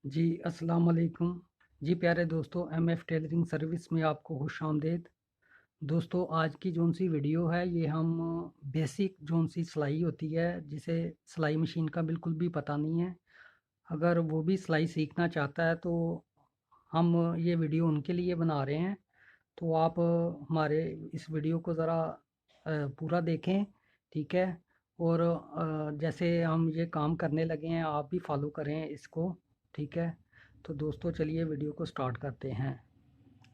जी, अस्सलाम वालेकुम। जी प्यारे दोस्तों, एमएफ टेलरिंग सर्विस में आपको खुशामदीद। दोस्तों, आज की जौन-सी वीडियो है ये हम बेसिक जौन-सी सिलाई होती है, जिसे सिलाई मशीन का बिल्कुल भी पता नहीं है, अगर वो भी सिलाई सीखना चाहता है तो हम ये वीडियो उनके लिए बना रहे हैं। तो आप हमारे इस वीडियो को ज़रा पूरा देखें, ठीक है? और जैसे हम ये काम करने लगे हैं आप भी फॉलो करें इसको, ठीक है? तो दोस्तों चलिए वीडियो को स्टार्ट करते हैं।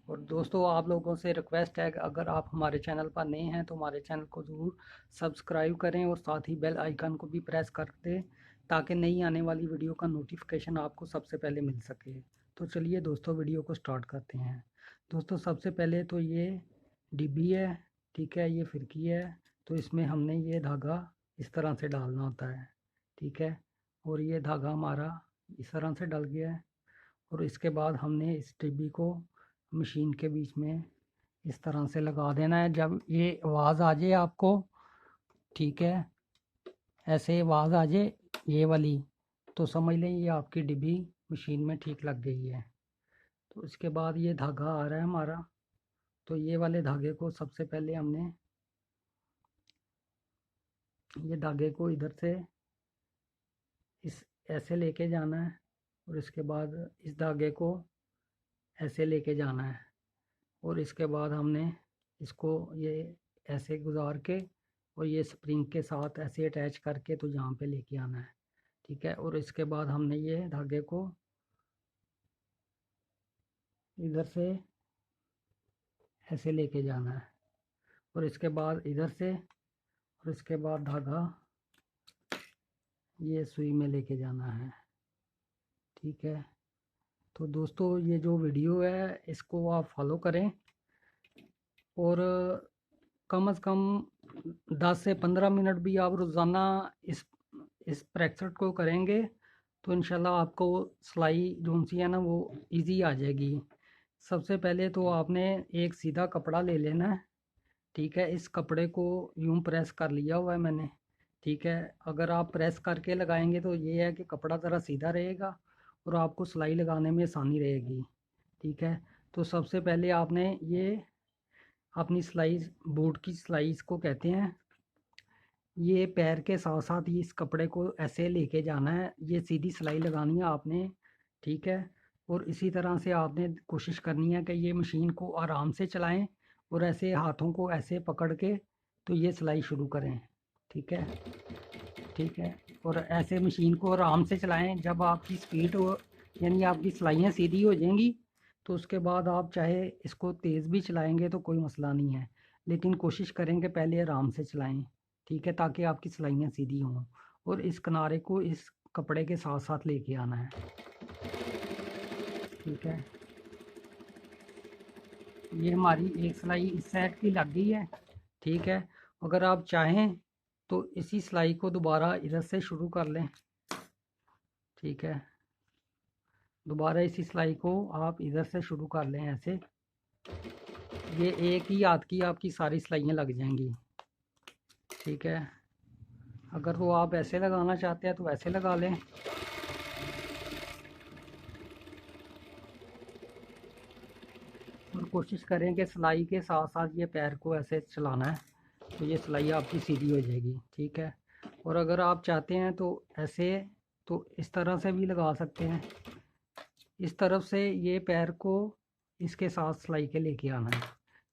और दोस्तों आप लोगों से रिक्वेस्ट है कि अगर आप हमारे चैनल पर नए हैं तो हमारे चैनल को ज़रूर सब्सक्राइब करें और साथ ही बेल आइकन को भी प्रेस कर दें, ताकि नई आने वाली वीडियो का नोटिफिकेशन आपको सबसे पहले मिल सके। तो चलिए दोस्तों वीडियो को स्टार्ट करते हैं। दोस्तों सबसे पहले तो ये डिब्बी है, ठीक है? ये फिरकी है, तो इसमें हमने ये धागा इस तरह से डालना होता है, ठीक है? और ये धागा हमारा इस तरह से डल गया है। और इसके बाद हमने इस डिब्बी को मशीन के बीच में इस तरह से लगा देना है। जब ये आवाज़ आ जाए आपको, ठीक है, ऐसे आवाज़ आ जाए ये वाली, तो समझ लें ये आपकी डिब्बी मशीन में ठीक लग गई है। तो इसके बाद ये धागा आ रहा है हमारा, तो ये वाले धागे को सबसे पहले हमने ये धागे को इधर से इस ऐसे लेके जाना है, और इसके बाद इस धागे को ऐसे लेके जाना है, और इसके बाद हमने इसको ये ऐसे गुजार के और ये स्प्रिंग के साथ ऐसे अटैच करके तो यहाँ पे लेके आना है, ठीक है? और इसके बाद हमने ये धागे को इधर से ऐसे लेके जाना है, और इसके बाद इधर से, और इसके बाद धागा ये सुई में लेके जाना है, ठीक है? तो दोस्तों ये जो वीडियो है इसको आप फॉलो करें, और कम से कम 10 से 15 मिनट भी आप रोज़ाना इस प्रैक्टिस को करेंगे तो इंशाल्लाह आपको सिलाई जो सी है ना वो इजी आ जाएगी। सबसे पहले तो आपने एक सीधा कपड़ा ले लेना है, ठीक है? इस कपड़े को यूं प्रेस कर लिया हुआ है मैंने, ठीक है? अगर आप प्रेस करके लगाएंगे तो ये है कि कपड़ा ज़रा सीधा रहेगा और आपको सिलाई लगाने में आसानी रहेगी, ठीक है? तो सबसे पहले आपने ये अपनी सिलाई, बूट की सिलाई इसको कहते हैं, ये पैर के साथ साथ ही इस कपड़े को ऐसे लेके जाना है, ये सीधी सिलाई लगानी है आपने, ठीक है? और इसी तरह से आपने कोशिश करनी है कि ये मशीन को आराम से चलाएं और ऐसे हाथों को ऐसे पकड़ के तो ये सिलाई शुरू करें, ठीक है? ठीक है? और ऐसे मशीन को आराम से चलाएं। जब आपकी स्पीड हो, यानी आपकी सिलाइयाँ सीधी हो जाएंगी, तो उसके बाद आप चाहे इसको तेज़ भी चलाएंगे तो कोई मसला नहीं है, लेकिन कोशिश करेंगे पहले आराम से चलाएं, ठीक है? ताकि आपकी सिलाइयाँ सीधी हों। और इस किनारे को इस कपड़े के साथ साथ लेके आना है, ठीक है? ये हमारी एक सिलाई इस साइड की लग गई है, ठीक है? अगर आप चाहें तो इसी सिलाई को दोबारा इधर से शुरू कर लें, ठीक है? दोबारा इसी सिलाई को आप इधर से शुरू कर लें ऐसे, ये एक ही हाथ की आपकी सारी सिलाइयाँ लग जाएंगी, ठीक है? अगर वो आप ऐसे लगाना चाहते हैं तो ऐसे लगा लें, और कोशिश करें कि सिलाई के साथ साथ ये पैर को ऐसे चलाना है, तो ये सिलाई आपकी सीधी हो जाएगी, ठीक है? और अगर आप चाहते हैं तो ऐसे, तो इस तरह से भी लगा सकते हैं। इस तरफ से ये पैर को इसके साथ सिलाई के लेके आना है,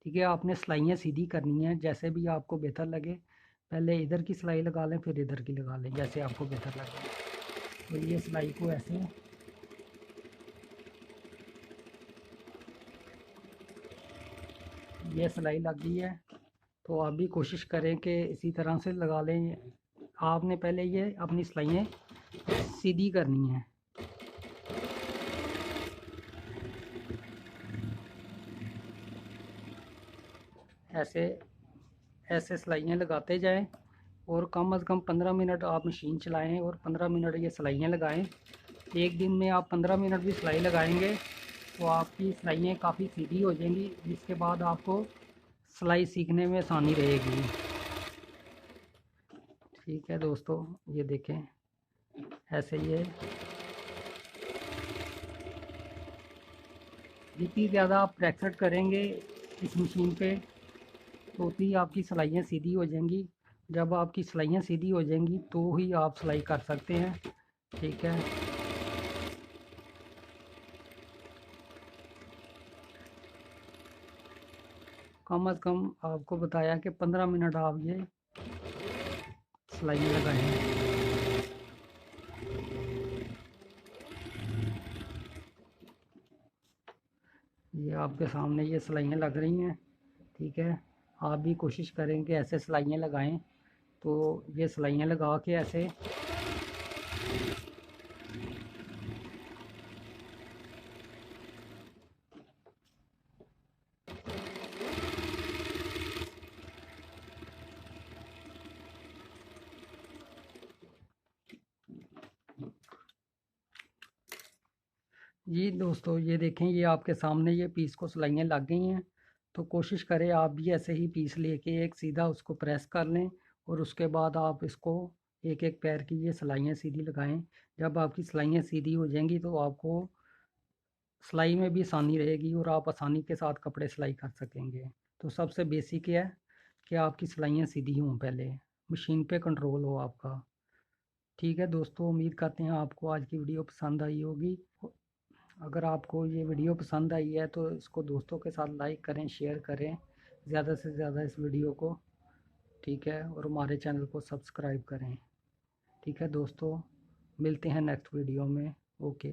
ठीक है? आपने सिलाइयाँ सीधी करनी है जैसे भी आपको बेहतर लगे। पहले इधर की सिलाई लगा लें, फिर इधर की लगा लें, जैसे आपको बेहतर लगे। तो ये सिलाई को ऐसे, ये सिलाई लग गई है, तो आप भी कोशिश करें कि इसी तरह से लगा लें। आपने पहले ये अपनी सिलाइयाँ सीधी करनी है, ऐसे ऐसे सिलाइयाँ लगाते जाएं, और कम से कम 15 मिनट आप मशीन चलाएं और 15 मिनट ये सिलाइयाँ लगाएं। एक दिन में आप 15 मिनट भी सिलाई लगाएंगे तो आपकी सिलाइयाँ काफ़ी सीधी हो जाएंगी, जिसके बाद आपको सिलाई सीखने में आसानी रहेगी, ठीक है दोस्तों? ये देखें ऐसे ये जितनी ज़्यादा आप प्रेशर करेंगे इस मशीन पे तो उतनी आपकी सिलाइयाँ सीधी हो जाएंगी। जब आपकी सिलाइयाँ सीधी हो जाएंगी तो ही आप सिलाई कर सकते हैं। ठीक है, कम अज़ कम आपको बताया कि 15 मिनट आप ये सिलाइयाँ लगाएं। ये आपके सामने ये सिलाइयाँ लग रही हैं। ठीक है, आप भी कोशिश करें कि ऐसे सिलाइयाँ लगाएं। तो ये सिलाइयाँ लगा के ऐसे जी दोस्तों, ये देखें, ये आपके सामने ये पीस को सिलाइयाँ लग गई हैं। तो कोशिश करें आप भी ऐसे ही पीस लेके एक सीधा उसको प्रेस कर लें और उसके बाद आप इसको एक एक पैर की ये सिलाइयाँ सीधी लगाएं। जब आपकी सिलाइयाँ सीधी हो जाएंगी तो आपको सिलाई में भी आसानी रहेगी और आप आसानी के साथ कपड़े सिलाई कर सकेंगे। तो सबसे बेसिक है कि आपकी सिलाइयाँ सीधी हों, पहले मशीन पे कंट्रोल हो आपका। ठीक है दोस्तों, उम्मीद करते हैं आपको आज की वीडियो पसंद आई होगी। अगर आपको ये वीडियो पसंद आई है तो इसको दोस्तों के साथ लाइक करें, शेयर करें ज़्यादा से ज़्यादा इस वीडियो को। ठीक है, और हमारे चैनल को सब्सक्राइब करें। ठीक है दोस्तों, मिलते हैं नेक्स्ट वीडियो में। ओके।